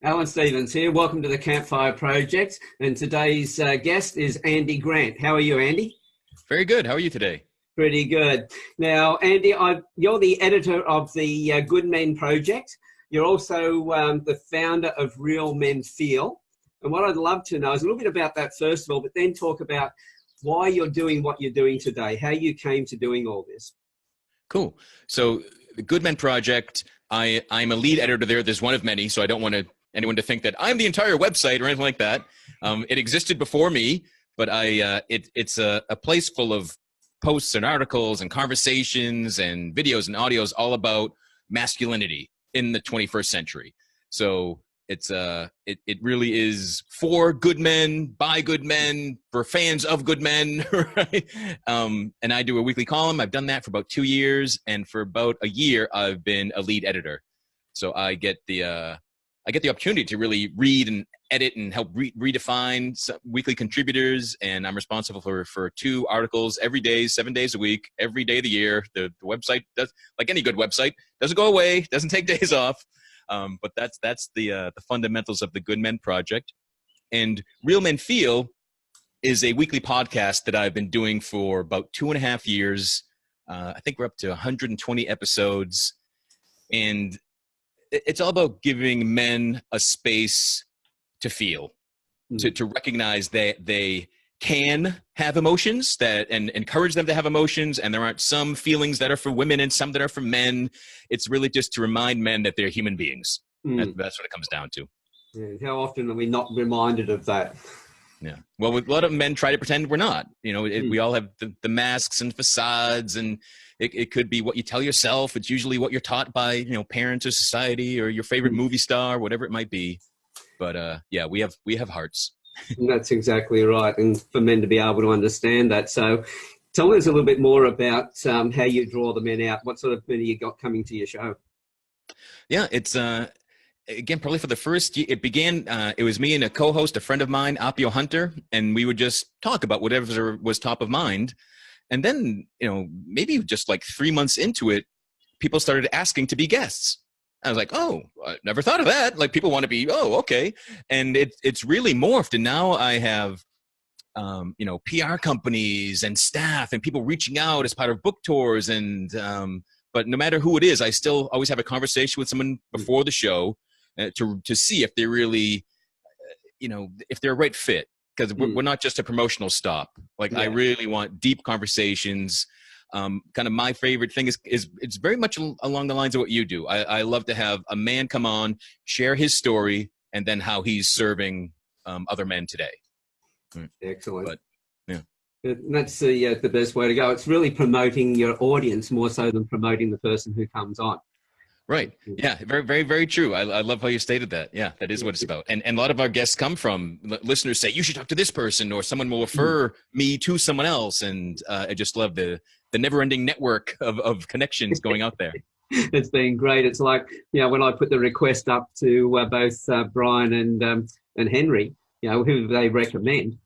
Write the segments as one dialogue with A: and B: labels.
A: Alan Stevens here. Welcome to the Campfire Project. And today's guest is Andy Grant. How are you, Andy?
B: Very good. How are you today?
A: Pretty good. Now, Andy, you're the editor of the Good Men Project. You're also the founder of Real Men Feel. And what I'd love to know is a little bit about that first of all, but then talk about why you're doing what you're doing today, how you came to doing all this.
B: Cool. So the Good Men Project, I'm a lead editor there. There's one of many, so I don't want anyone to think that I'm the entire website or anything like that. It existed before me, but it's a place full of posts and articles and conversations and videos and audios all about masculinity in the 21st century. So it really is for good men, by good men, for fans of good men, right? And I do a weekly column. I've done that for about 2 years, and for about a year, I've been a lead editor. So I get the opportunity to really read and edit and help redefine weekly contributors, and I'm responsible for 2 articles every day, 7 days a week, every day of the year. The website does, like any good website, doesn't go away, doesn't take days off. But that's the fundamentals of the Good Men Project. And Real Men Feel is a weekly podcast that I've been doing for about 2.5 years. I think we're up to 120 episodes. And it's all about giving men a space to feel, to recognize that they can have emotions, and encourage them to have emotions, and there aren't some feelings that are for women and some that are for men. It's really just to remind men that they're human beings. That's what it comes down to.
A: Yeah, how often are we not reminded of that?
B: Yeah. Well, a lot of men try to pretend we're not. You know, we all have the masks and facades, and it could be what you tell yourself. It's usually what you're taught by, parents or society or your favorite movie star, whatever it might be. But yeah, we have hearts.
A: That's exactly right. And for men to be able to understand that. So tell us a little bit more about how you draw the men out. What sort of men you got coming to your show?
B: Yeah, it's again, probably for the first year, it began, it was me and a co-host, a friend of mine, Appio Hunter, and we would just talk about whatever was top of mind. And then, maybe just like 3 months into it, people started asking to be guests. I was like, oh, I never thought of that. Like, people want to be, oh, okay. And it's really morphed. And now I have, PR companies and staff and people reaching out as part of book tours. And, but no matter who it is, I still always have a conversation with someone before the show to see if they're really, if they're a right fit. Because we're not just a promotional stop. Like, I really want deep conversations. Kind of my favorite thing is it's very much along the lines of what you do. I love to have a man come on, share his story, and then how he's serving other men today.
A: Excellent.
B: But, yeah.
A: That's the best way to go. It's really promoting your audience more so than promoting the person who comes on.
B: Right. Yeah. Very, very, very true. I love how you stated that. Yeah, that is what it's about. And a lot of our guests come from listeners say, you should talk to this person, or someone will refer me to someone else. And I just love the never-ending network of connections going out there.
A: It's been great. It's like, when I put the request up to both Brian and Henry, who they recommend,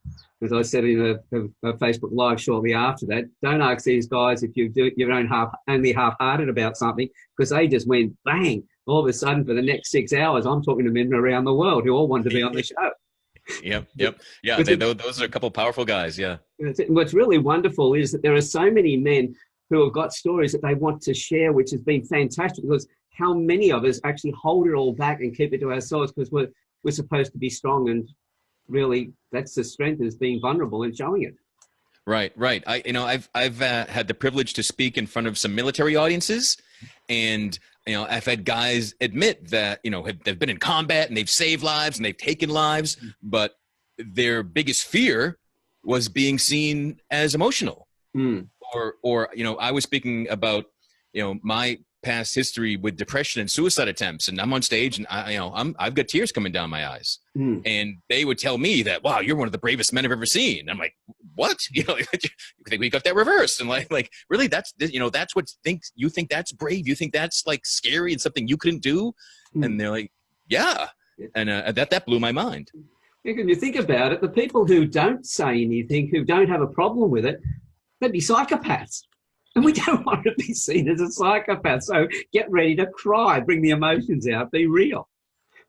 A: as I said in a Facebook Live shortly after that, don't ask these guys if you're only half-hearted about something, because they just went bang. All of a sudden, for the next 6 hours, I'm talking to men around the world who all wanted to be on the show.
B: Yep. Yeah, those are a couple of powerful guys, yeah.
A: What's really wonderful is that there are so many men who have got stories that they want to share, which has been fantastic, because how many of us actually hold it all back and keep it to ourselves because we're supposed to be strong, and really that's the strength, is being vulnerable and showing it.
B: Right. I've had the privilege to speak in front of some military audiences, and I've had guys admit that they've been in combat and they've saved lives and they've taken lives, but their biggest fear was being seen as emotional. Or I was speaking about my past history with depression and suicide attempts, and I'm on stage and I've got tears coming down my eyes, and they would tell me that, wow, you're one of the bravest men I've ever seen. I'm like, what? You think we got that reversed? And like really, that's what you think that's brave, you think that's like scary and something you couldn't do? And they're like, yeah. And that blew my mind.
A: If you think about it, the people who don't say anything, who don't have a problem with it, they'd be psychopaths. And we don't want to be seen as a psychopath. So get ready to cry, bring the emotions out, be real.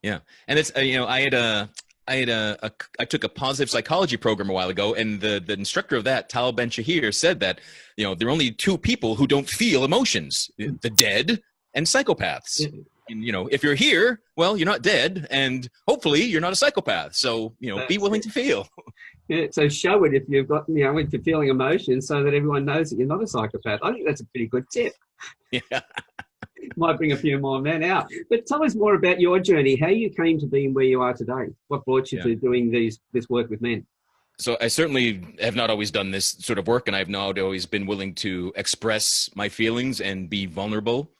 B: Yeah. And it's, I took a positive psychology program a while ago, and the instructor of that, Tal Ben Shahir, said that, there are only two people who don't feel emotions, the dead and psychopaths.
A: Yeah.
B: And, if you're here, well, you're not dead, and hopefully you're not a psychopath. So, be willing to feel.
A: Yeah, so show it if you've got, if you're feeling emotions, so that everyone knows that you're not a psychopath. I think that's a pretty good tip.
B: Yeah.
A: Might bring a few more men out. But tell us more about your journey, how you came to being where you are today. What brought you to doing this work with men?
B: So I certainly have not always done this sort of work, and I've not always been willing to express my feelings and be vulnerable.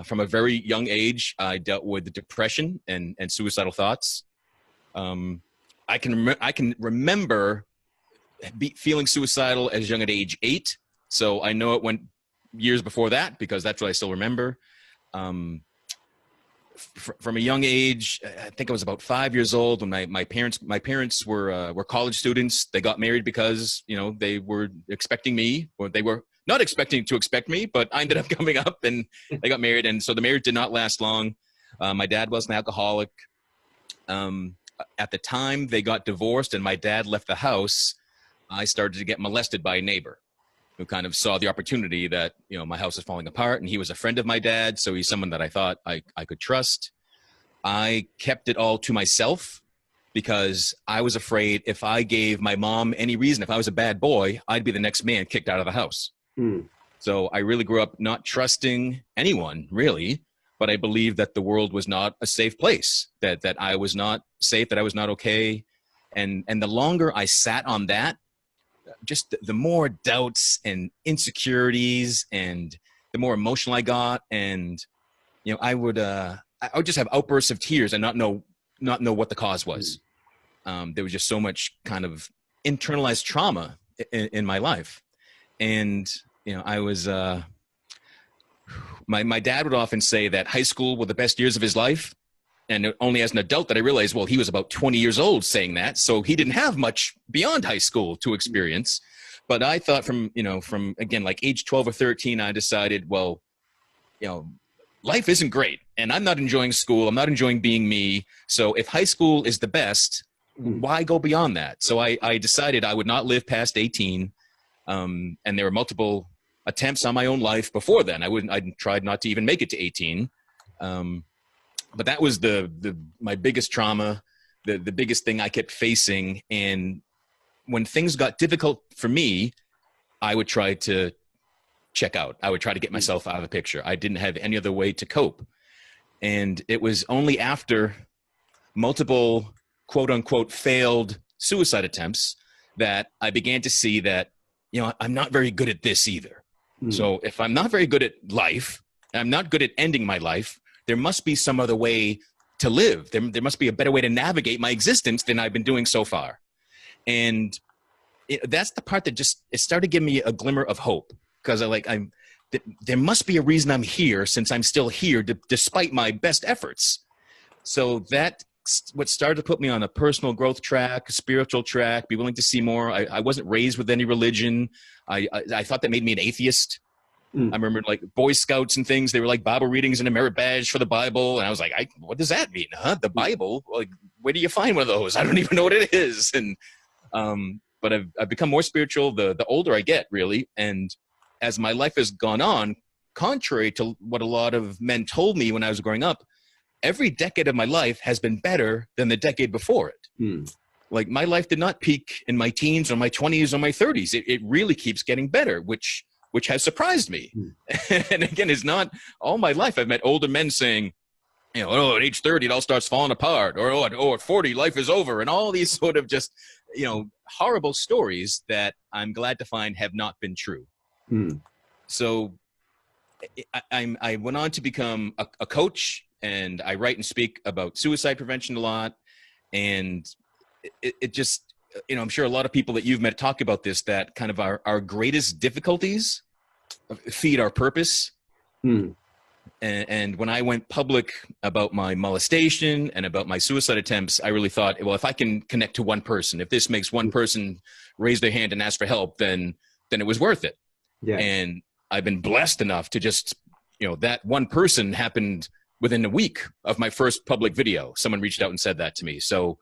B: From a very young age, I dealt with depression and suicidal thoughts. I can remember feeling suicidal as young as age 8. So I know it went years before that, because that's what I still remember. From a young age, I think I was about 5 years old when my parents were college students. They got married because they were expecting me, or they were not expecting to expect me, but I ended up coming up and they got married, and so the marriage did not last long. My dad was an alcoholic. At the time they got divorced and my dad left the house, I started to get molested by a neighbor who kind of saw the opportunity that, my house is falling apart, and he was a friend of my dad. So he's someone that I thought I could trust. I kept it all to myself because I was afraid if I gave my mom any reason, if I was a bad boy, I'd be the next man kicked out of the house. So I really grew up not trusting anyone, really, but I believed that the world was not a safe place, that I was not safe, that I was not okay. And the longer I sat on that, just the more doubts and insecurities and the more emotional I got. And, I would just have outbursts of tears and not know what the cause was. There was just so much kind of internalized trauma in my life. And, I was, my dad would often say that high school were the best years of his life. And only as an adult that I realized, well, he was about 20 years old saying that. So he didn't have much beyond high school to experience. But I thought from again, like age 12 or 13, I decided, well, life isn't great. And I'm not enjoying school. I'm not enjoying being me. So if high school is the best, why go beyond that? So I decided I would not live past 18. And there were multiple attempts on my own life before then. I tried not to even make it to 18. But that was my biggest trauma, the biggest thing I kept facing. And when things got difficult for me, I would try to check out. I would try to get myself out of the picture. I didn't have any other way to cope. And it was only after multiple quote unquote failed suicide attempts that I began to see that, I'm not very good at this either. So if I'm not very good at life, I'm not good at ending my life, there must be some other way to live. There must be a better way to navigate my existence than I've been doing so far. And that's the part that it started giving me a glimmer of hope, because there must be a reason I'm here, since I'm still here despite my best efforts. So that's what started to put me on a personal growth track, a spiritual track, be willing to see more. I wasn't raised with any religion. I thought that made me an atheist. I remember like Boy Scouts and things. They were like Bible readings and a merit badge for the Bible. And I was like, what does that mean? Huh? The Bible? Like, where do you find one of those? I don't even know what it is. And, but I've become more spiritual the older I get, really. And as my life has gone on, contrary to what a lot of men told me when I was growing up, every decade of my life has been better than the decade before it. Like my life did not peak in my teens or my 20s or my 30s. It really keeps getting better, which has surprised me. And again, it's not all my life. I've met older men saying, at age 30, it all starts falling apart, or at 40, life is over, and all these sort of just, horrible stories that I'm glad to find have not been true. So I went on to become a coach, and I write and speak about suicide prevention a lot. And it just, I'm sure a lot of people that you've met talk about this, that kind of our greatest difficulties feed our purpose. And when I went public about my molestation and about my suicide attempts, I really thought, well, if I can connect to one person, if this makes one person raise their hand and ask for help, then it was worth it. Yeah. And I've been blessed enough to just, that one person happened within a week of my first public video. Someone reached out and said that to me. So,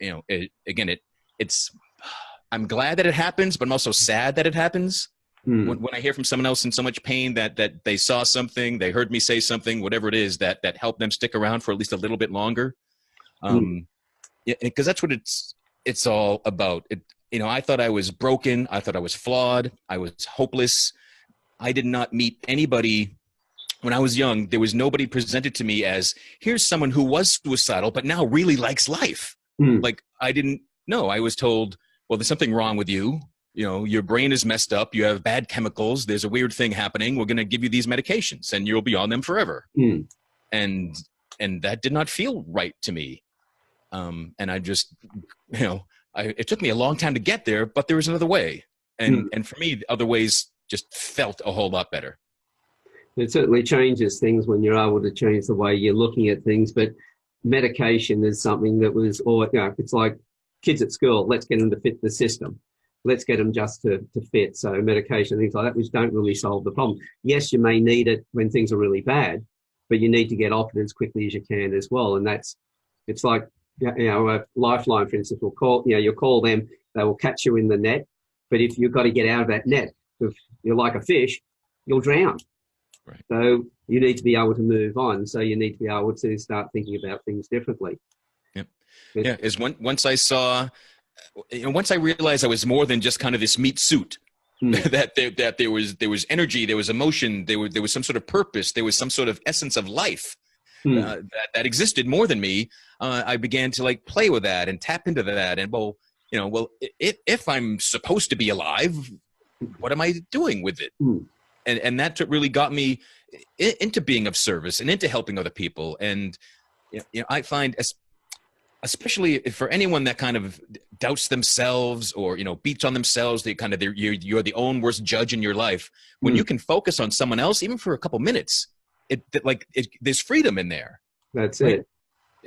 B: it's, I'm glad that it happens, but I'm also sad that it happens. When I hear from someone else in so much pain that they saw something, they heard me say something, whatever it is, that helped them stick around for at least a little bit longer. Because that's what it's all about. I thought I was broken. I thought I was flawed. I was hopeless. I did not meet anybody when I was young. There was nobody presented to me as, here's someone who was suicidal, but now really likes life. Like, I didn't know. I was told, well, there's something wrong with you. Your brain is messed up. You have bad chemicals. There's a weird thing happening. We're going to give you these medications and you'll be on them forever. And that did not feel right to me. And I just, it took me a long time to get there, but there was another way. And for me, other ways just felt a whole lot better.
A: It certainly changes things when you're able to change the way you're looking at things. But medication is something that was, it's like kids at school. Let's get them to fit the system. Let's get them just to fit. So medication, things like that, which don't really solve the problem. Yes, you may need it when things are really bad, but you need to get off it as quickly as you can as well. And it's like, a Lifeline, for instance, will call, you'll call them, they will catch you in the net. But if you've got to get out of that net, if you're like a fish, you'll drown.
B: Right.
A: So you need to be able to move on. So you need to be able to start thinking about things differently.
B: Yep. Yeah. Once I realized I was more than just kind of this meat suit, that there was energy, there was emotion, there was some sort of purpose, there was some sort of essence of life that existed more than me. I began to play with that and tap into that. And if I'm supposed to be alive, what am I doing with it? And that really got me into being of service and into helping other people. And I find, especially for anyone that kind of doubts themselves or beats on themselves, you're the own worst judge in your life. When you can focus on someone else, even for a couple minutes, there's freedom in there.
A: That's it.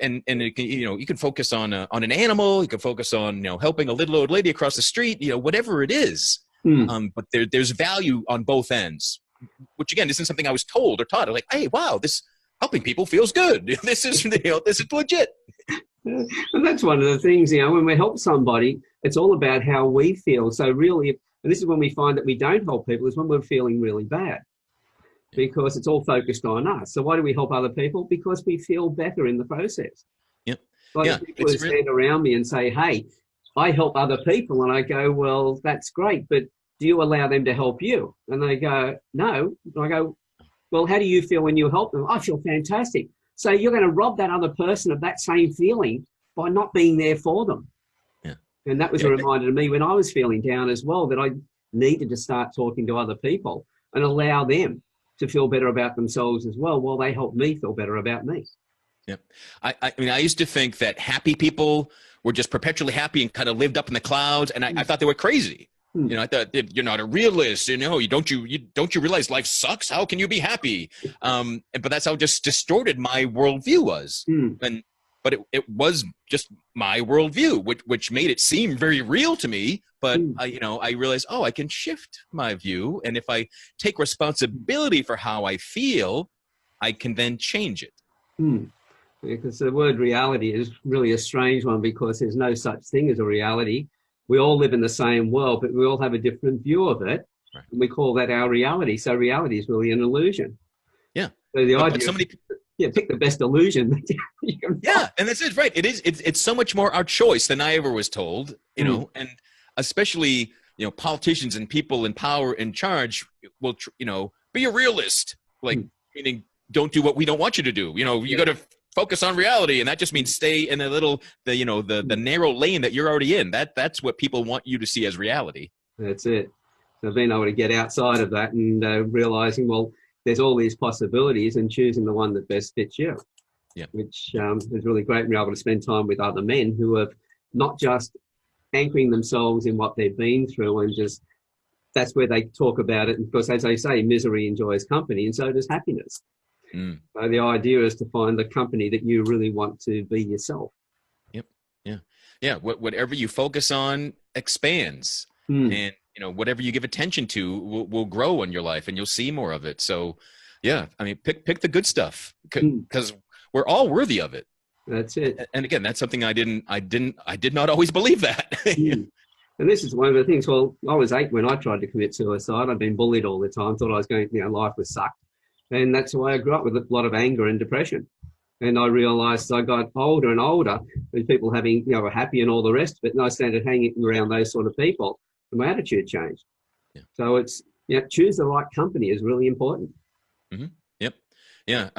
B: And it can, you can focus on an animal. You can focus on helping a little old lady across the street. Whatever it is. But there's value on both ends, which again isn't something I was told or taught. I'm like, hey, wow, this helping people feels good. This is this is legit.
A: And that's one of the things, when we help somebody, it's all about how we feel. So really, and this is when we find that we don't help people, is when we're feeling really bad, because it's all focused on us. So why do we help other people? Because we feel better in the process.
B: Yep.
A: People who stand around me and say, hey, I help other people. And I go, well, that's great, but do you allow them to help you? And they go, no. And I go, well, how do you feel when you help them? I feel fantastic. So you're going to rob that other person of that same feeling by not being there for them.
B: Yeah.
A: And that was a reminder to me when I was feeling down as well, that I needed to start talking to other people and allow them to feel better about themselves as well, while they help me feel better about me.
B: Yeah. I mean, I used to think that happy people were just perpetually happy and kind of lived up in the clouds. And I thought they were crazy. I thought, you're not a realist, don't you realize life sucks? How can you be happy? But that's how just distorted my worldview was. But it was just my worldview, which made it seem very real to me. But I realized, I can shift my view. And if I take responsibility for how I feel, I can then change it.
A: Because the word reality is really a strange one, because there's no such thing as a reality. We all live in the same world, but we all have a different view of it. Right. And we call that our reality. So reality is really an illusion.
B: Yeah.
A: So the idea pick the best illusion you can find.
B: And that's it, right. It's so much more our choice than I ever was told, and especially, politicians and people in power in charge will, be a realist, meaning don't do what we don't want you to do. You got to focus on reality, and that just means stay in the narrow lane that you're already in. That's what people want you to see as reality.
A: That's it. So being able to get outside of that and realizing, well, there's all these possibilities, and choosing the one that best fits you.
B: Yeah.
A: Which is really great. We're able to spend time with other men who are not just anchoring themselves in what they've been through, and just that's where they talk about it. And because, as they say, misery enjoys company, and so does happiness. So the idea is to find the company that you really want to be yourself.
B: Yep. Yeah. Whatever you focus on expands, and whatever you give attention to will grow in your life, and you'll see more of it. So Yeah, I mean, pick the good stuff
A: Mm.
B: because we're all worthy of it.
A: That's it.
B: And again, that's something I did not always believe that.
A: Mm. And this is one of the things. Well, I was 8 when I tried to commit suicide. I'd been bullied all the time. Thought I was going, life was sucked, and that's the way I grew up, with a lot of anger and depression. And I realised as I got older and older, with people having, were happy and all the rest of it, and I started hanging around those sort of people, and my attitude changed.
B: Yeah.
A: So it's, choose the right company is really important.
B: Mm-hmm. Yep. Yeah.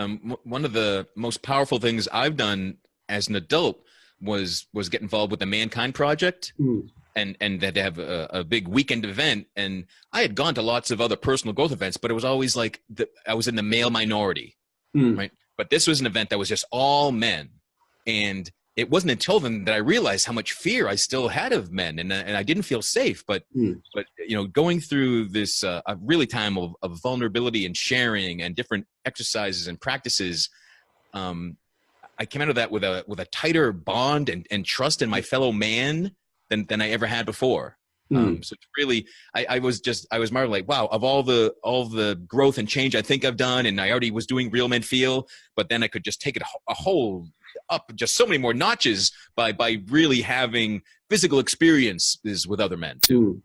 B: One of the most powerful things I've done as an adult was get involved with the Mankind Project.
A: Mm.
B: And that they have a big weekend event. And I had gone to lots of other personal growth events, but it was always like I was in the male minority, right? But this was an event that was just all men. And it wasn't until then that I realized how much fear I still had of men, and I didn't feel safe. But going through this a really time of vulnerability and sharing and different exercises and practices, I came out of that with a tighter bond and trust in my fellow man than I ever had before. So it's really, I was marveled, like, wow, of all the growth and change I think I've done, and I already was doing Real Men Feel, but then I could just take it a whole up just so many more notches by really having physical experiences with other men too.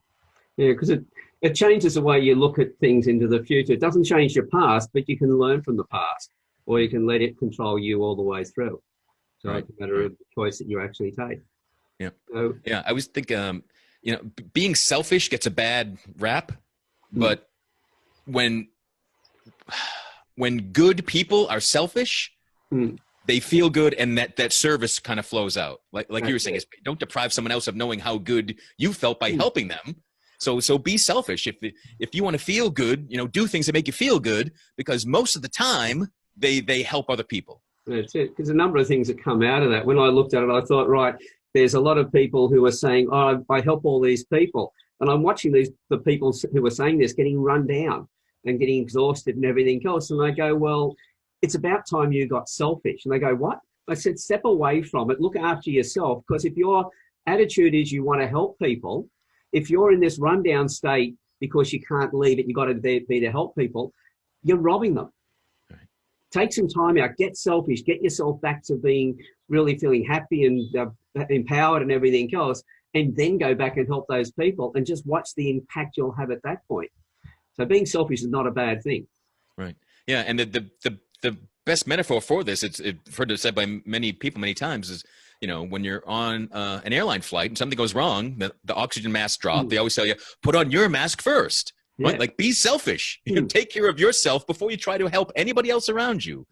A: Yeah, because it changes the way you look at things into the future. It doesn't change your past, but you can learn from the past, or you can let it control you all the way through. So it's a matter of the choice that you actually take.
B: Yeah.
A: So,
B: yeah. I always think, being selfish gets a bad rap, but when good people are selfish, they feel good, and that service kind of flows out. Like you were saying, don't deprive someone else of knowing how good you felt by helping them. So be selfish. If you want to feel good, do things that make you feel good, because most of the time they help other people.
A: That's it. Because a number of things that come out of that. When I looked at it, I thought, right, there's a lot of people who are saying, oh, I help all these people. And I'm watching the people who are saying this getting run down and getting exhausted and everything else. And I go, well, it's about time you got selfish. And they go, what? I said, step away from it. Look after yourself. Because if your attitude is you want to help people, if you're in this rundown state because you can't leave it, you've got to be to help people, you're robbing them. Take some time out, get selfish, get yourself back to being really feeling happy and empowered and everything else, and then go back and help those people, and just watch the impact you'll have at that point. So being selfish is not a bad thing.
B: Right. Yeah. And the best metaphor for this, it's heard it said by many people many times, is, when you're on an airline flight and something goes wrong, the oxygen mask drop, they always tell you, put on your mask first. Right? Yeah. Like, be selfish. Take care of yourself before you try to help anybody else around you.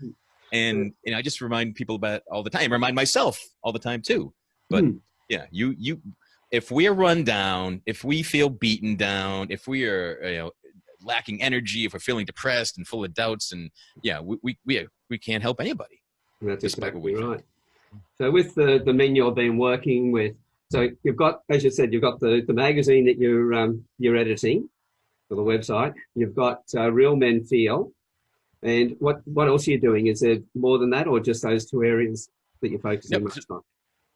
B: And I just remind people about it all the time. Remind myself all the time too. But yeah, you if we're run down, if we feel beaten down, if we are lacking energy, if we're feeling depressed and full of doubts, and we can't help anybody.
A: That's exactly right. So with the men you've been working with, so you've got, as you said, you've got the magazine that you're editing for the website. You've got Real Men Feel. And what else are you doing? Is there more than that, or just those two areas that you're focusing much on?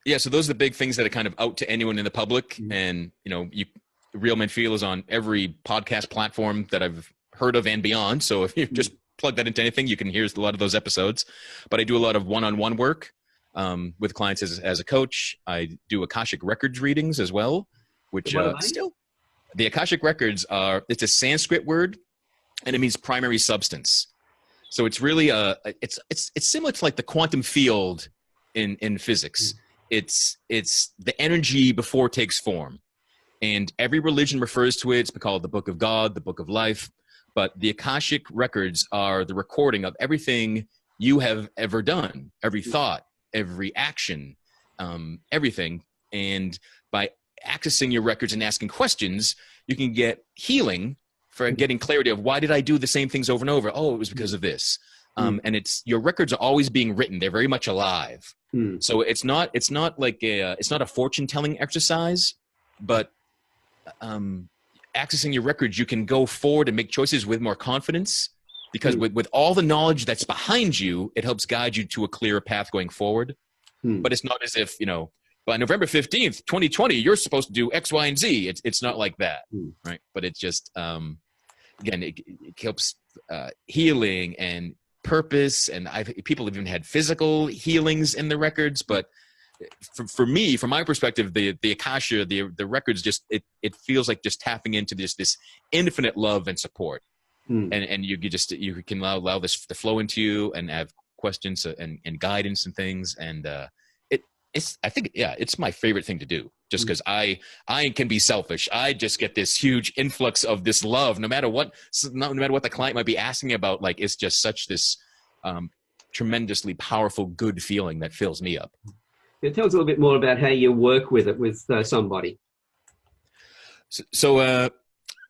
A: Yeah,
B: so those are the big things that are kind of out to anyone in the public. And, Real Men Feel is on every podcast platform that I've heard of and beyond. So if you just plug that into anything, you can hear a lot of those episodes. But I do a lot of one-on-one work with clients as a coach. I do Akashic Records readings as well, which the Akashic Records it's a Sanskrit word, and it means primary substance. So it's really it's similar to like the quantum field in physics. It's the energy before it takes form, and every religion refers to it. It's called the Book of God, the Book of Life. But the Akashic Records are the recording of everything you have ever done, every thought, every action, everything. And by accessing your records and asking questions, you can get healing for getting clarity of, why did I do the same things over and over? Oh, it was because of this. And your records are always being written. They're very much alive. So it's not like it's not a fortune telling exercise, but accessing your records, you can go forward and make choices with more confidence, because with all the knowledge that's behind you, it helps guide you to a clearer path going forward. But it's not as if, by November 15th, 2020, you're supposed to do X, Y, and Z. It's not like that, right? But it's just, again, it helps healing and purpose. And people have even had physical healings in the records. But for me, from my perspective, the Akasha, the records, just it feels like just tapping into this infinite love and support. And you can allow this to flow into you and have questions and guidance and things. And it's my favorite thing to do, just because I can be selfish. I just get this huge influx of this love, no matter what the client might be asking about. Like, it's just such this tremendously powerful, good feeling that fills me up.
A: Tell us a little bit more about how you work with it with somebody.
B: So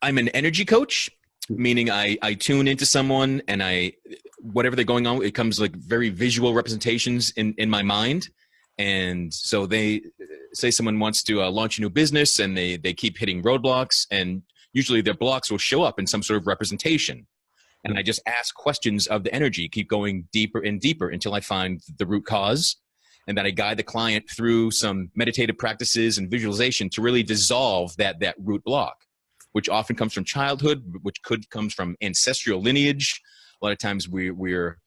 B: I'm an energy coach, meaning I tune into someone, and whatever they're going on, it comes like very visual representations in my mind. And so they say someone wants to launch a new business, and they keep hitting roadblocks, and usually their blocks will show up in some sort of representation. And I just ask questions of the energy, keep going deeper and deeper until I find the root cause. And then I guide the client through some meditative practices and visualization to really dissolve that root block, which often comes from childhood, which comes from ancestral lineage. A lot of times we're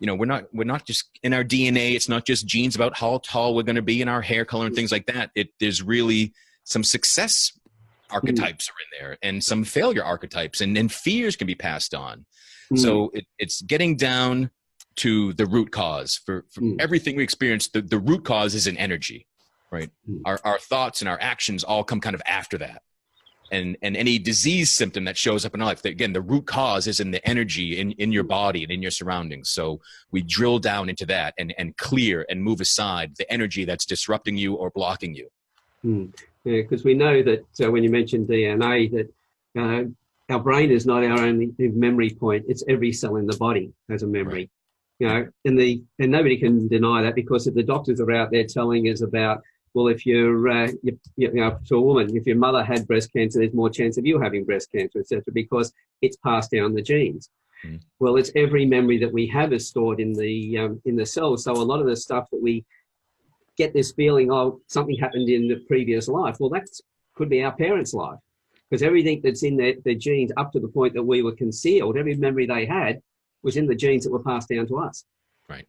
B: not just in our DNA. It's not just genes about how tall we're going to be and our hair color and things like that. There's really some success archetypes are in there, and some failure archetypes, and fears can be passed on. So it's getting down to the root cause for everything we experience. The root cause is an energy, right? Our thoughts and our actions all come kind of after that. And any disease symptom that shows up in our life, again, the root cause is in the energy in your body and in your surroundings. So we drill down into that and clear and move aside the energy that's disrupting you or blocking you.
A: Yeah, because we know that when you mentioned DNA, that our brain is not our only memory point. It's every cell in the body has a memory. Right. And nobody can deny that, because if the doctors are out there telling us about, well, if to a woman, if your mother had breast cancer, there's more chance of you having breast cancer, etc., because it's passed down the genes. Well, it's every memory that we have is stored in the cells. So a lot of the stuff that we get this feeling, oh, something happened in the previous life. Well, that could be our parents' life, because everything that's in their genes up to the point that we were concealed, every memory they had was in the genes that were passed down to us.
B: Right.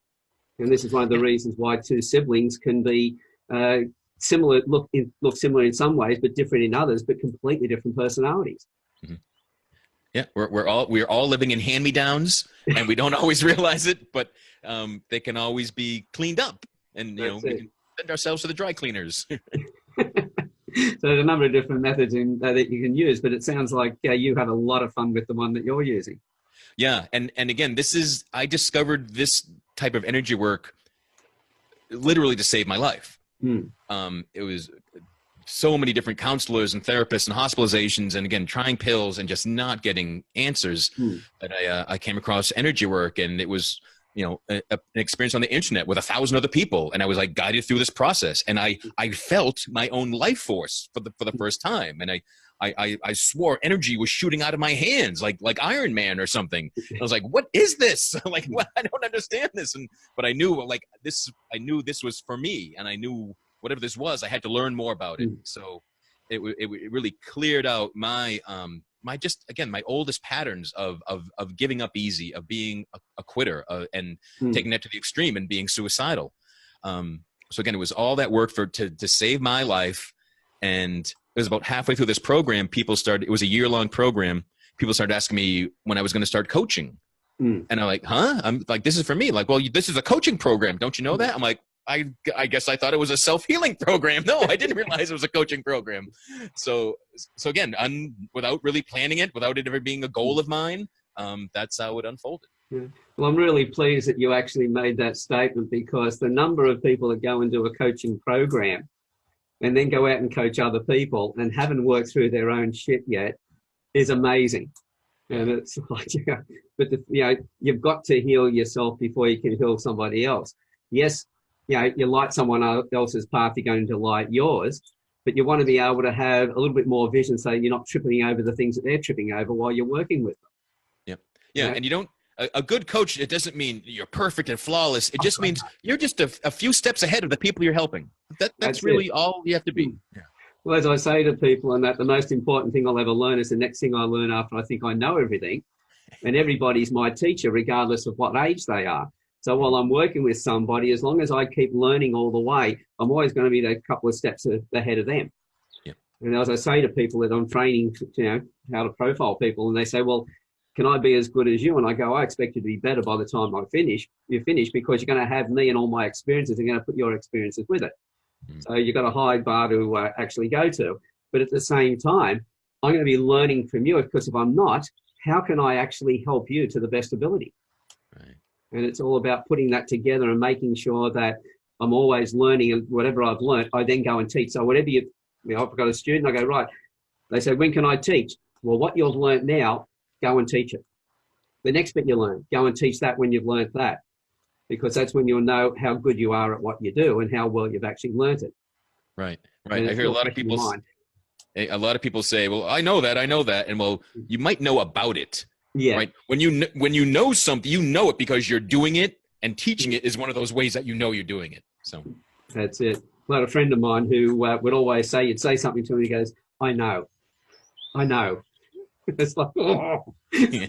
A: And this is one of the reasons why two siblings can be similar, look similar in some ways, but different in others, but completely different personalities.
B: Yeah, we're all living in hand-me-downs, and we don't always realize it, but they can always be cleaned up, and we can send ourselves to the dry cleaners.
A: So there's a number of different methods that you can use, but it sounds like you have a lot of fun with the one that you're using.
B: Yeah, and again, I discovered this type of energy work literally to save my life. It was so many different counselors and therapists and hospitalizations, and again, trying pills and just not getting answers. That I came across energy work, and it was an experience on the internet with 1,000 other people, and I was like guided through this process, and I felt my own life force for the first time, and I swore energy was shooting out of my hands like Iron Man or something. I was like, what is this? Like, what? I don't understand this. But I knew I knew this was for me, and I knew whatever this was, I had to learn more about it. So it really cleared out my my oldest patterns of giving up easy, of being a quitter, and taking that to the extreme and being suicidal. So again, it was all that work to save my life. And it was about halfway through this program, it was a year-long program. People started asking me when I was going to start coaching. And I'm like, huh? I'm like, this is for me. Like, well, this is a coaching program. Don't you know that? I'm like, I guess I thought it was a self-healing program. No, I didn't realize it was a coaching program. So again, without really planning it, without it ever being a goal of mine, that's how it unfolded.
A: Yeah. Well, I'm really pleased that you actually made that statement, because the number of people that go and do a coaching program and then go out and coach other people and haven't worked through their own shit yet is amazing. And it's like, but you've got to heal yourself before you can heal somebody else. Yes, you light someone else's path, you're going to light yours, but you want to be able to have a little bit more vision, so you're not tripping over the things that they're tripping over while you're working with them.
B: Yeah. And you don't. A good coach, it doesn't mean you're perfect and flawless. It just means you're just a few steps ahead of the people you're helping. That's really all you have to be. Yeah.
A: Well, as I say to people, and that the most important thing I'll ever learn is the next thing I learn after I think I know everything. And everybody's my teacher, regardless of what age they are. So while I'm working with somebody, as long as I keep learning all the way, I'm always going to be a couple of steps ahead of them.
B: Yeah.
A: And as I say to people that I'm training, how to profile people, and they say, well, can I be as good as you? And I go, I expect you to be better by the time you finish, because you're going to have me and all my experiences. You're going to put your experiences with it. So you've got a high bar to actually go to. But at the same time, I'm going to be learning from you, because if I'm not, how can I actually help you to the best ability?
B: Right.
A: And it's all about putting that together and making sure that I'm always learning, and whatever I've learned, I then go and teach. So whatever I've got a student, I go, right. They say, when can I teach? Well, what you've learned now, go and teach it. The next bit you learn, go and teach that when you've learned that, because that's when you'll know how good you are at what you do and how well you've actually learned it.
B: Right. I hear a lot of people say, well, I know that. And well, you might know about it.
A: Yeah.
B: Right. When you know something, you know it because you're doing it, and teaching it is one of those ways that you know you're doing it. So
A: that's it. I had a friend of mine who would always say, you'd say something to him, he goes, I know. It's like, oh.
B: Yeah.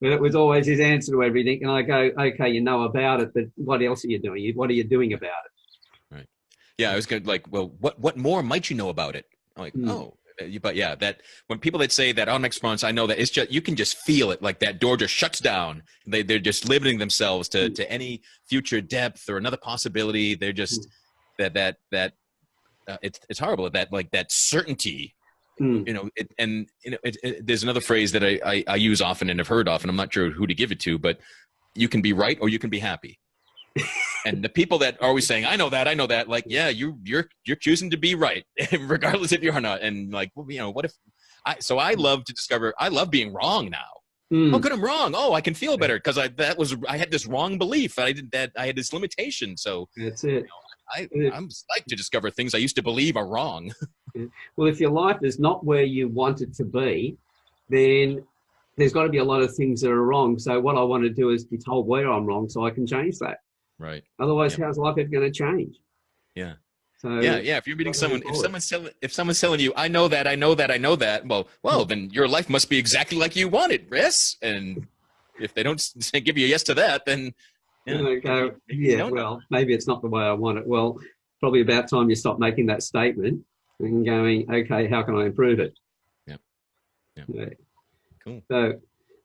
A: But it was always his answer to everything. And I go, okay, you know about it, but what else are you doing? What are you doing about it?
B: Right. Yeah. I was going to like, well, what more might you know about it? I'm like, oh. But yeah, that when people that say that automatic response, I know that it's just, you can just feel it, like that door just shuts down. They're just limiting themselves to any future depth or another possibility. They're just it's horrible that certainty. There's another phrase that I use often and have heard often. I'm not sure who to give it to, but you can be right or you can be happy. And the people that are always saying, I know that, like, yeah, you're choosing to be right, regardless if you're not. And like, what if I love being wrong now. Oh, good, I'm wrong. Oh, I can feel better because I had this wrong belief. I had this limitation. So
A: that's it.
B: I'm like to discover things I used to believe are wrong.
A: Well, if your life is not where you want it to be, then there's got to be a lot of things that are wrong. So what I want to do is be told where I'm wrong so I can change that. Right. Otherwise, how's life ever going to change?
B: Yeah. So yeah. If you're meeting someone, if someone's telling you, I know that, well, then your life must be exactly like you want it, Chris. And if they don't give you a yes to that, then
A: maybe it's not the way I want it. Well, probably about time you stop making that statement and going, okay, how can I improve it? Yeah. Cool.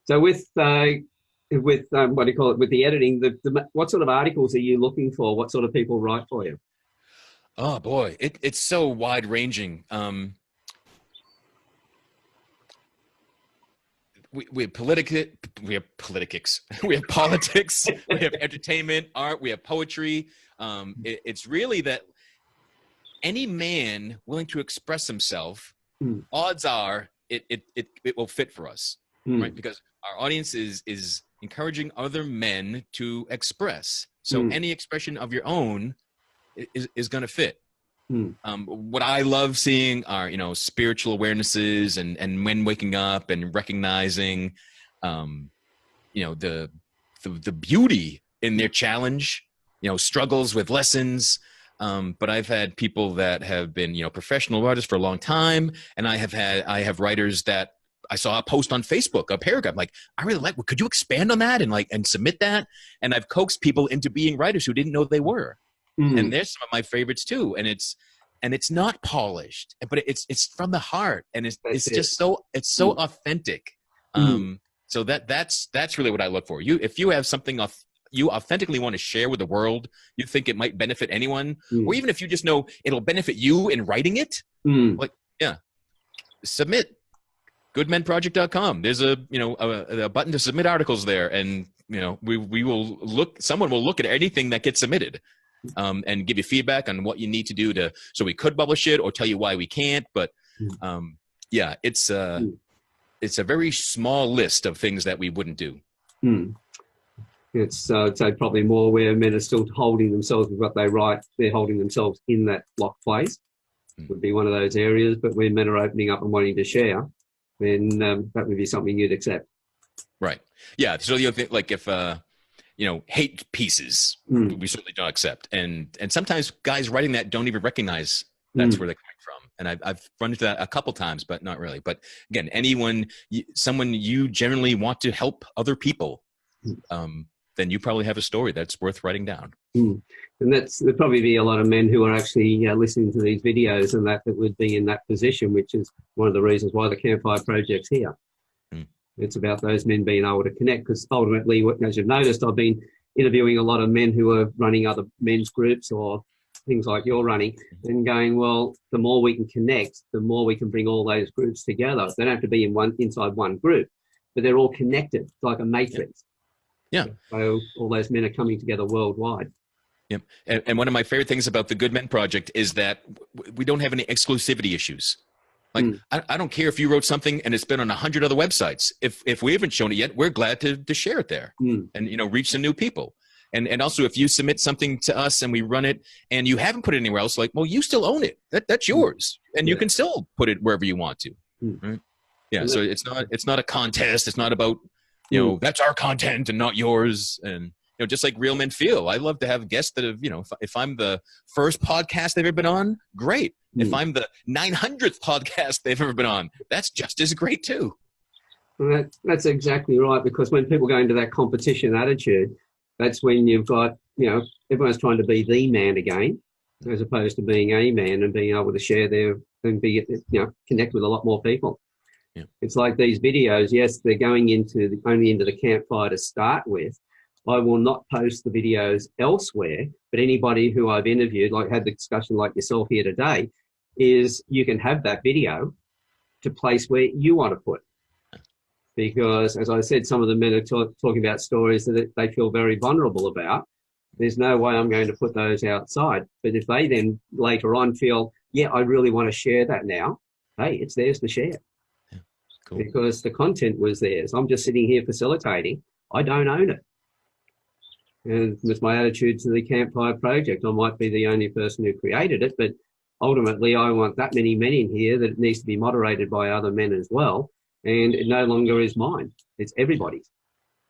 A: So with what do you call it? With the editing, what sort of articles are you looking for? What sort of people write for you?
B: Oh boy, it's so wide ranging. We have politics, we have politics, we have politics, we have entertainment, art, we have poetry. It's really that any man willing to express himself, odds are it will fit for us, right? Because our audience is encouraging other men to express. So any expression of your own is going to fit. What I love seeing are, spiritual awarenesses and men waking up and recognizing, the beauty in their challenge, struggles with lessons. But I've had people that have been, professional artists for a long time. And I have writers that I saw a post on Facebook, a paragraph, like, I really like, could you expand on that and submit that? And I've coaxed people into being writers who didn't know they were. And there's some of my favorites too. And it's not polished, but it's from the heart. And it's just so authentic. So that's really what I look for. If you have something you authentically want to share with the world, you think it might benefit anyone, or even if you just know it'll benefit you in writing it, submit. goodmenproject.com. There's a button to submit articles there, and we will look. Someone will look at anything that gets submitted, and give you feedback on what you need to do so we could publish it or tell you why we can't. But it's a very small list of things that we wouldn't do.
A: It's I'd say probably more where men are still holding themselves with what they write. They're holding themselves in that locked place. Would be one of those areas. But when men are opening up and wanting to share, then that would be something you'd accept. Right.
B: Yeah. So like if hate pieces, we certainly don't accept. And sometimes guys writing that don't even recognize that's where they're coming from. And I've run into that a couple times, but not really. But again, someone you generally want to help other people, then you probably have a story that's worth writing down.
A: And there'd probably be a lot of men who are actually listening to these videos and that would be in that position, which is one of the reasons why the Campfire Project's here. It's about those men being able to connect, because ultimately, as you've noticed, I've been interviewing a lot of men who are running other men's groups or things like you're running, and going, well, the more we can connect, the more we can bring all those groups together. They don't have to be inside one group, but they're all connected. It's like a matrix.
B: Yeah.
A: So all those men are coming together worldwide.
B: Yep. And one of my favorite things about the Good Men Project is that we don't have any exclusivity issues. Like, I don't care if you wrote something and it's been on 100 other websites. If we haven't shown it yet, we're glad to share it there and, reach some new people. And also, if you submit something to us and we run it and you haven't put it anywhere else, like, well, you still own it. That's yours. And you can still put it wherever you want to. Right? Yeah. So it's not a contest. It's not about, that's our content and not yours. And, just like Real Men Feel, I love to have guests that have, if I'm the first podcast they've ever been on, great. If I'm the 900th podcast they've ever been on, that's just as great too.
A: Well, that's exactly right, because when people go into that competition attitude, that's when you've got, everyone's trying to be the man again, as opposed to being a man and being able to share their and be, connect with a lot more people. Yeah. It's like these videos, yes, they're going only into the campfire to start with. I will not post the videos elsewhere, but anybody who I've interviewed, like had the discussion like yourself here today, is you can have that video to place where you want to put. Because, as I said, some of the men are talking about stories that they feel very vulnerable about. There's no way I'm going to put those outside. But if they then later on feel, yeah, I really want to share that now, hey, it's theirs to share. Yeah, cool. Because the content was theirs. I'm just sitting here facilitating. I don't own it. And with my attitude to the Campfire Project, I might be the only person who created it, but ultimately I want that many men in here that it needs to be moderated by other men as well. And it no longer is mine. It's everybody's.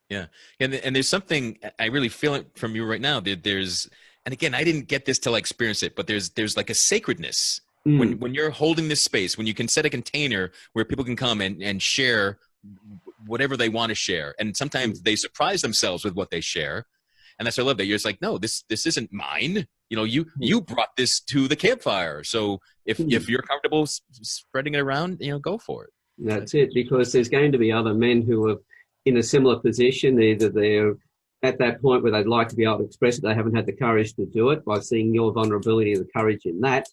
B: Yeah. And there's something, I really feel it from you right now. There's, and again, I didn't get this till I experienced it, but there's like a sacredness when you're holding this space, when you can set a container where people can come and share whatever they want to share. And sometimes they surprise themselves with what they share. And that's what I love, that you're just like, no, this isn't mine. You brought this to the campfire. So if you're comfortable spreading it around, go for it.
A: That's it, because there's going to be other men who are in a similar position. Either they're at that point where they'd like to be able to express it, they haven't had the courage to do it. By seeing your vulnerability and the courage in that,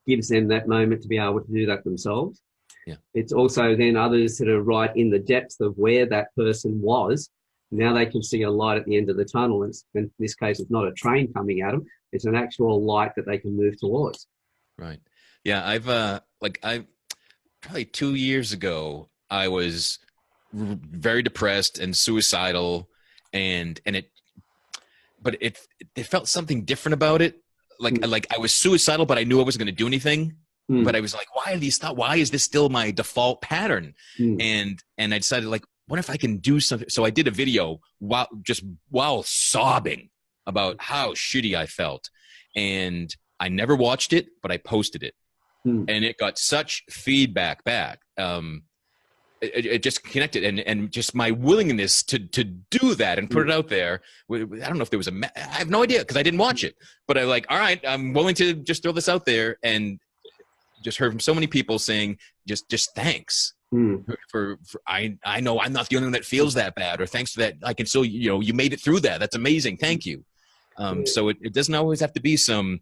A: gives them that moment to be able to do that themselves. Yeah. It's also then others that are right in the depths of where that person was. Now they can see a light at the end of the tunnel. And in this case, it's not a train coming at them. It's an actual light that they can move towards.
B: Right. Yeah. I've probably 2 years ago, I was very depressed and suicidal, and it felt something different about it. Like I was suicidal, but I knew I wasn't going to do anything. But I was like, why are these thoughts? Why is this still my default pattern? And I decided, like, what if I can do something? So I did a video while sobbing about how shitty I felt. And I never watched it, but I posted it. And it got such feedback back. It just connected, and just my willingness to do that and put it out there. I don't know if there was I have no idea, because I didn't watch it, but I like, all right, I'm willing to just throw this out there, and just heard from so many people saying just thanks for I know I'm not the only one that feels that bad, or thanks for that I can still, you made it through that. That's amazing. Thank you. So it doesn't always have to be some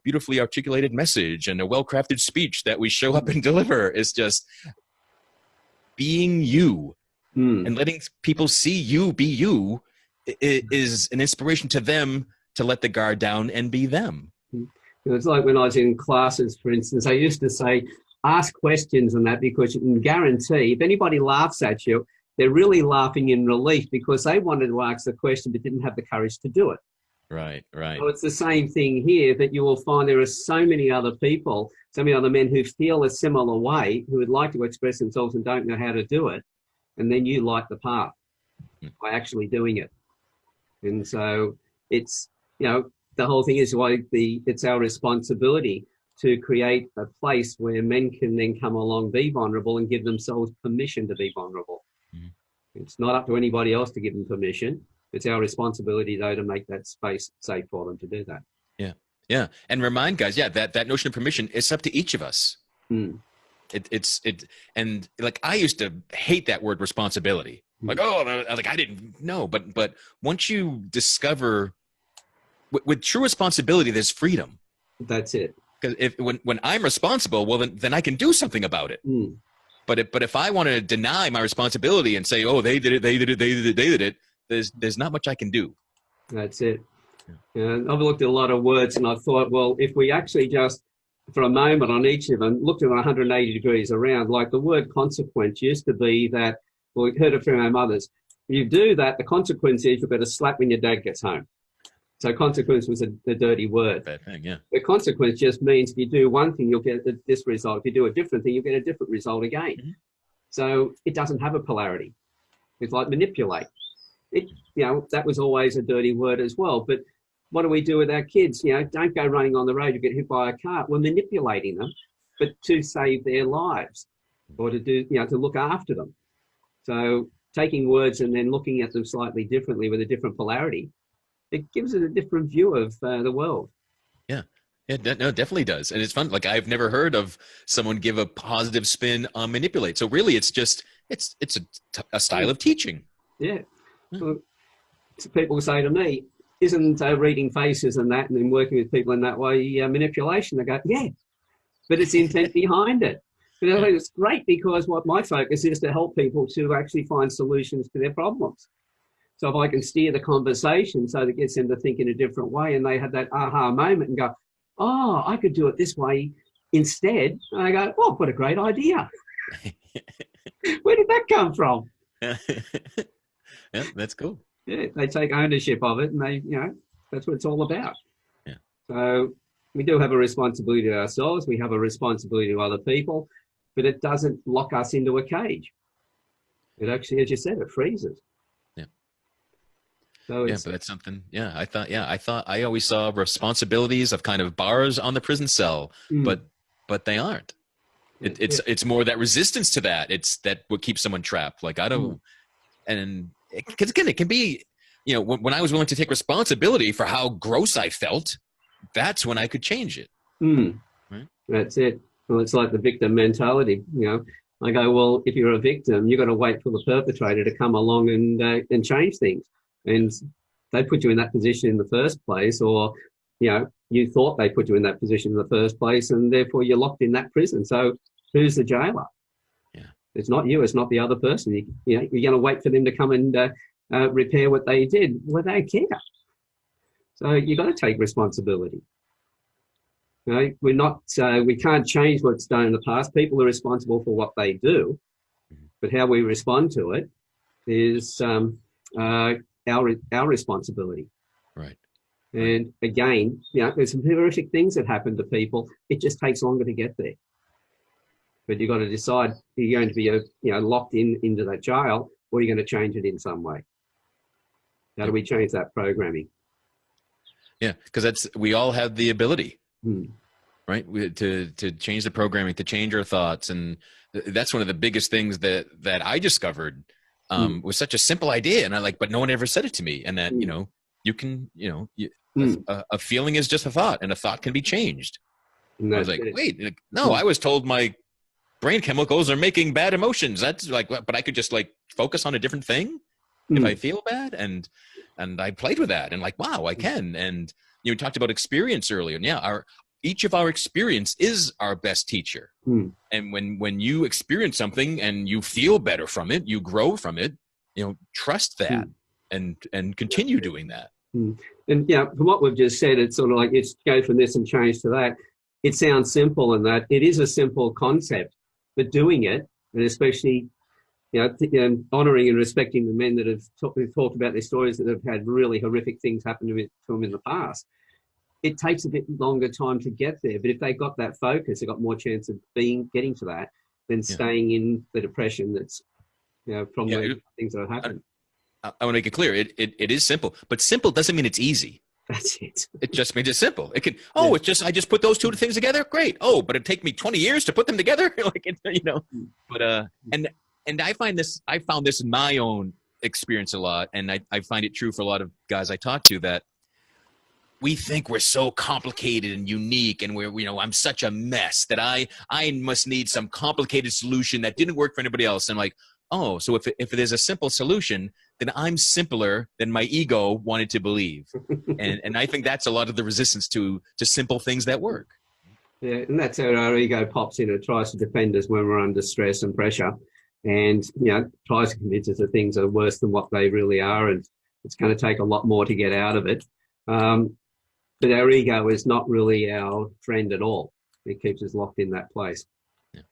B: beautifully articulated message and a well-crafted speech that we show up and deliver. It's just being you and letting people see you be you is an inspiration to them to let the guard down and be them.
A: It's like when I was in classes, for instance, I used to say, ask questions and that, because you can guarantee if anybody laughs at you, they're really laughing in relief because they wanted to ask the question but didn't have the courage to do it.
B: Right.
A: So it's the same thing here, that you will find there are so many other people, so many other men who feel a similar way, who would like to express themselves and don't know how to do it. And then you light the path by actually doing it. And so it's, the whole thing is why it's our responsibility to create a place where men can then come along, be vulnerable, and give themselves permission to be vulnerable. Mm. It's not up to anybody else to give them permission. It's our responsibility, though, to make that space safe for them to do that.
B: Yeah, yeah, and remind guys, that notion of permission is up to each of us. Mm. And like I used to hate that word responsibility. Like, I didn't know, but once you discover with true responsibility, there's freedom.
A: That's it.
B: Because when I'm responsible, well, then I can do something about it. Mm. But if I want to deny my responsibility and say, oh, they did it, there's not much I can do.
A: That's it. And I've looked at a lot of words and I thought, well, if we actually just, for a moment on each of them, looked at 180 degrees around, like the word consequence used to be that, well, we heard it from our mothers. If you do that, the consequence is you've got to slap when your dad gets home. So consequence was a dirty word.
B: Bad thing, yeah.
A: The consequence just means if you do one thing, you'll get this result. If you do a different thing, you'll get a different result again. Mm-hmm. So it doesn't have a polarity. It's like manipulate. That was always a dirty word as well. But what do we do with our kids? Don't go running on the road, you get hit by a car. We're manipulating them, but to save their lives or to do, to look after them. So taking words and then looking at them slightly differently with a different polarity, it gives it a different view of the world.
B: Yeah. Yeah, no, it definitely does. And it's fun. Like I've never heard of someone give a positive spin on manipulate. So really it's just, it's a style of teaching.
A: Yeah. Well, people say to me, isn't reading faces and that and then working with people in that way manipulation? I go, yeah, but it's intent behind it. But I think it's great because what my focus is to help people to actually find solutions to their problems. So if I can steer the conversation so that it gets them to think in a different way and they have that aha moment and go, oh, I could do it this way instead. And I go, oh, what a great idea. Where did that come from?
B: Yeah, that's cool.
A: Yeah, they take ownership of it and they, that's what it's all about.
B: Yeah.
A: So we do have a responsibility to ourselves. We have a responsibility to other people, but it doesn't lock us into a cage. It actually, as you said, it frees us.
B: Yeah.
A: So
B: but that's something. Yeah. I thought I always saw responsibilities of kind of bars on the prison cell, but they aren't. It's more that resistance to that. It's that what keeps someone trapped. Like I don't, and because again, it can be, when I was willing to take responsibility for how gross I felt, that's when I could change it.
A: Right? That's it. Well, it's like the victim mentality. I go, well, if you're a victim, you've got to wait for the perpetrator to come along and change things. And they put you in that position in the first place, or, you thought they put you in that position in the first place, and therefore you're locked in that prison. So who's the jailer?
B: Yeah.
A: It's not you. It's not the other person. You're going to wait for them to come and repair what they did. Well, they care. So you've got to take responsibility. We're not. We can't change what's done in the past. People are responsible for what they do, but how we respond to it is our responsibility.
B: Right.
A: And again, there's some horrific things that happen to people. It just takes longer to get there. But you've got to decide, you're going to be locked into that jail, or are you going to change it in some way? How do we change that programming?
B: Yeah, because we all have the ability, right? To change the programming, to change our thoughts, and that's one of the biggest things that I discovered was such a simple idea, and but no one ever said it to me, and that you can a feeling is just a thought, and a thought can be changed. I was like, wait, no, I was told my brain chemicals are making bad emotions. That's but I could just focus on a different thing if I feel bad. And I played with that and wow, I can. And you talked about experience earlier. And each of our experience is our best teacher. And when you experience something and you feel better from it, you grow from it, trust that and continue doing that.
A: And from what we've just said, it's sort of like it's go from this and change to that. It sounds simple in that it is a simple concept, but doing it, and especially honouring and respecting the men that have talked about their stories that have had really horrific things happen to them in the past, it takes a bit longer time to get there. But if they got that focus, they got more chance of getting to that than staying in the depression that's from the things that have happened.
B: I want to make it clear. It is simple, but simple doesn't mean it's easy.
A: That's it.
B: It just means it's simple. It can, it's just, I just put those two things together. Great. Oh, but it'd take me 20 years to put them together. Like, but, and I found this in my own experience a lot. And I find it true for a lot of guys I talk to, that we think we're so complicated and unique, and I'm such a mess that I must need some complicated solution that didn't work for anybody else. And like, oh, so if there's a simple solution, then I'm simpler than my ego wanted to believe. and I think that's a lot of the resistance to simple things that work.
A: Yeah, and that's how our ego pops in. It tries to defend us when we're under stress and pressure, and tries to convince us that things are worse than what they really are, and it's going to take a lot more to get out of it. But our ego is not really our friend at all. It keeps us locked in that place. Yeah.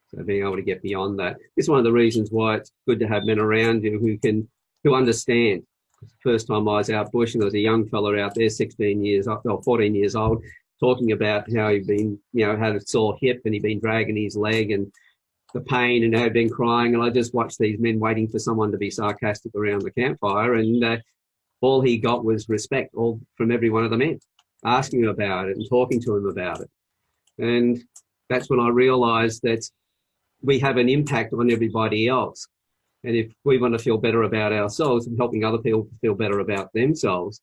A: So being able to get beyond that is one of the reasons why it's good to have men around you who understand. The first time I was out bush, and there was a young fella out there, 14 years old, talking about how he'd been, had a sore hip and he'd been dragging his leg and the pain, and had been crying. And I just watched these men waiting for someone to be sarcastic around the campfire, and all he got was respect from every one of the men, asking him about it and talking to him about it. And that's when I realised that we have an impact on everybody else. And if we want to feel better about ourselves and helping other people feel better about themselves,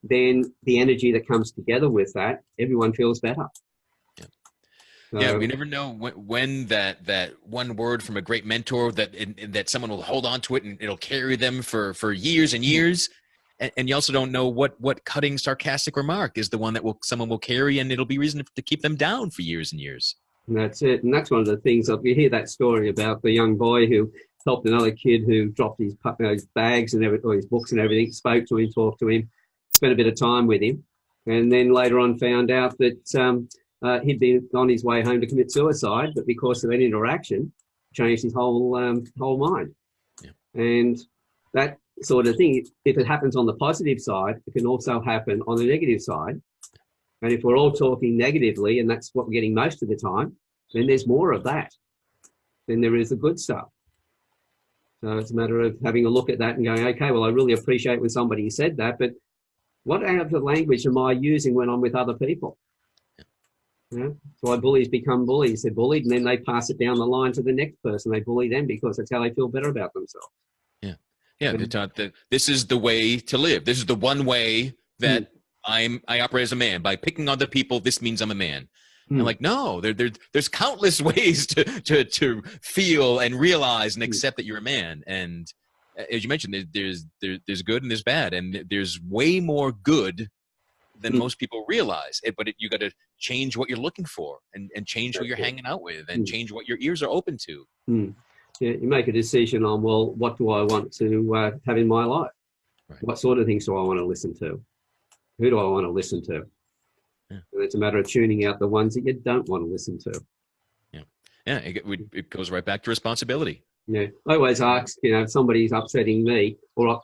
A: then the energy that comes together with that, everyone feels better.
B: Yeah, we never know when that one word from a great mentor that someone will hold on to it and it'll carry them for years and years. And you also don't know what cutting sarcastic remark is the one that someone will carry, and it'll be reason to keep them down for years and years.
A: And that's it. And that's one of the things, you hear that story about the young boy who helped another kid who dropped his bags and or his books and everything, spoke to him, talked to him, spent a bit of time with him, and then later on found out that he'd been on his way home to commit suicide, but because of an interaction, changed his whole mind. Yeah. And that sort of thing, if it happens on the positive side, it can also happen on the negative side. And if we're all talking negatively, and that's what we're getting most of the time, then there's more of that than there is the good stuff. So it's a matter of having a look at that and going, okay, well, I really appreciate when somebody said that, but what out of the language am I using when I'm with other people? So why bullies become bullies. They're bullied, and then they pass it down the line to the next person. They bully them because that's how they feel better about themselves.
B: Yeah, this is the way to live. This is the one way that I operate as a man. By picking on other people, this means I'm a man. And like, no, there's countless ways to feel and realize and accept that you're a man. And as you mentioned, there's good and there's bad, and there's way more good than most people realize. But you got to change what you're looking for, and change who you're hanging out with, and change what your ears are open to.
A: Yeah, you make a decision on, well, what do I want to have in my life? Right. What sort of things do I want to listen to? Who do I want to listen to? Yeah. And it's a matter of tuning out the ones that you don't want to listen to.
B: Yeah, it goes right back to responsibility.
A: Yeah, I always ask, if somebody's upsetting me, or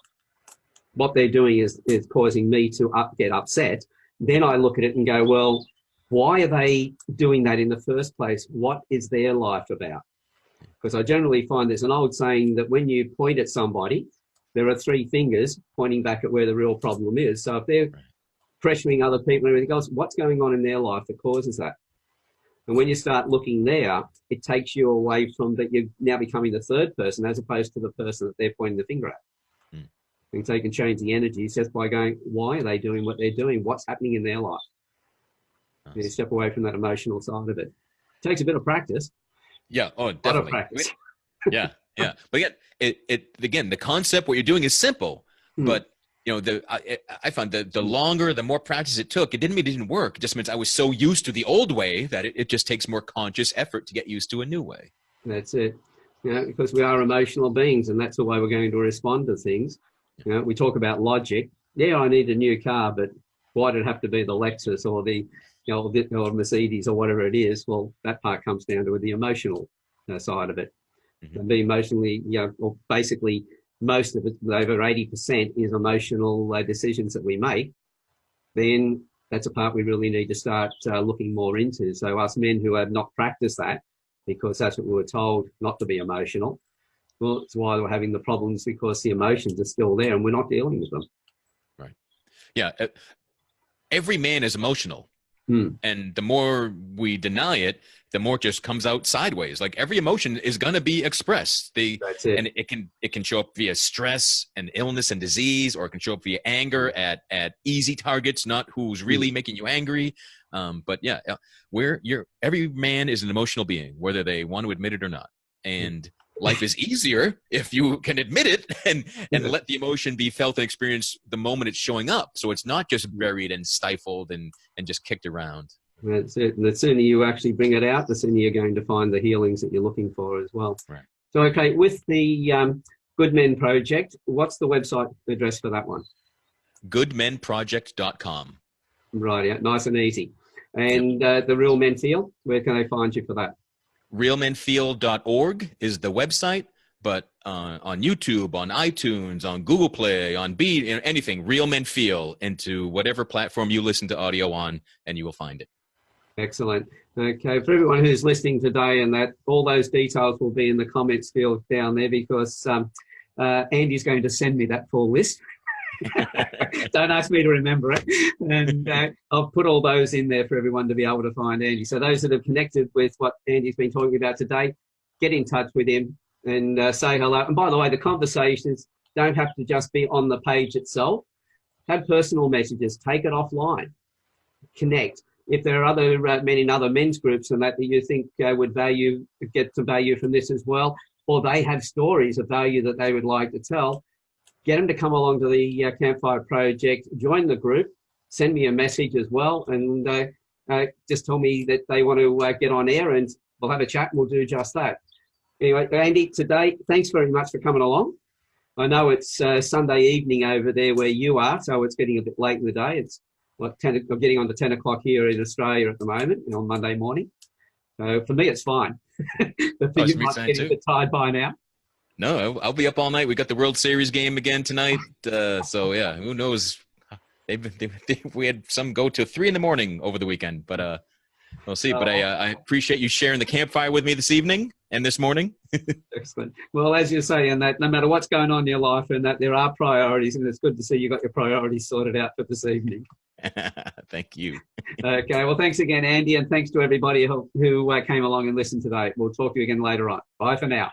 A: what they're doing is causing me to get upset, then I look at it and go, well, why are they doing that in the first place? What is their life about? Because I generally find there's an old saying that when you point at somebody, there are three fingers pointing back at where the real problem is. So if they're pressuring other people and everything else, what's going on in their life that causes that? And when you start looking there, it takes you away from that you're now becoming the third person as opposed to the person that they're pointing the finger at. And so you can change the energies just by going, why are they doing what they're doing? What's happening in their life? Nice. You step away from that emotional side of it. It takes a bit of practice.
B: Yeah. Oh, definitely. Yeah. But yet, again, the concept, what you're doing is simple, but I found that the longer, the more practice it took, it didn't mean it didn't work. It just means I was so used to the old way that it just takes more conscious effort to get used to a new way.
A: That's it. Because we are emotional beings, and that's the way we're going to respond to things. We talk about logic. Yeah, I need a new car, but why did it have to be the Lexus or the or Mercedes or whatever it is? Well, that part comes down to the emotional side of it. And be emotionally, or basically most of it, over 80% is emotional decisions that we make. Then that's a part we really need to start looking more into. So us men who have not practiced that, because that's what we were told, not to be emotional, well, it's why we're having the problems, because the emotions are still there and we're not dealing with them.
B: Right. Yeah. every man is emotional.
A: Hmm.
B: And the more we deny it, the more it just comes out sideways. Like every emotion is going to be expressed.
A: That's it.
B: And it can show up via stress and illness and disease, or it can show up via anger at easy targets, not who's really making you angry. But yeah, every man is an emotional being, whether they want to admit it or not. And life is easier if you can admit it and let the emotion be felt and experienced the moment it's showing up. So it's not just buried and stifled and just kicked around.
A: That's it. And the sooner you actually bring it out, the sooner you're going to find the healings that you're looking for as well.
B: Right.
A: So, okay, with the Good Men Project, what's the website address for that one?
B: goodmenproject.com.
A: Right, yeah, nice and easy. And the Real Men Feel, where can they find you for that?
B: realmenfeel.org is the website, but on YouTube, on iTunes, on Google Play, on Beat, anything, Real Men Feel, into whatever platform you listen to audio on, and you will find it.
A: Excellent. Okay, for everyone who's listening today, and that all those details will be in the comments field down there, because Andy's going to send me that full list. Don't ask me to remember it. And I'll put all those in there for everyone to be able to find Andy. So those that have connected with what Andy's been talking about today, get in touch with him and say hello. And by the way, the conversations don't have to just be on the page itself. Have personal messages. Take it offline. Connect. If there are other men in other men's groups and that you think would get some value from this as well, or they have stories of value that they would like to tell, get them to come along to the Campfire Project, join the group, send me a message as well, and just tell me that they want to get on air, and we'll have a chat and we'll do just that. Anyway, Andy, today, thanks very much for coming along. I know it's Sunday evening over there where you are, so it's getting a bit late in the day. It's like I'm getting on to 10 o'clock here in Australia at the moment, on Monday morning. So for me, it's fine. But for you might be getting a bit tired by now.
B: No, I'll be up all night. We got the World Series game again tonight. So yeah, who knows? We had some go to 3 a.m. over the weekend, but we'll see. But I appreciate you sharing the campfire with me this evening and this morning.
A: Excellent. Well, as you say, and that no matter what's going on in your life, and that there are priorities, and it's good to see you got your priorities sorted out for this evening.
B: Thank you.
A: Okay. Well, thanks again, Andy, and thanks to everybody who came along and listened today. We'll talk to you again later on. Bye for now.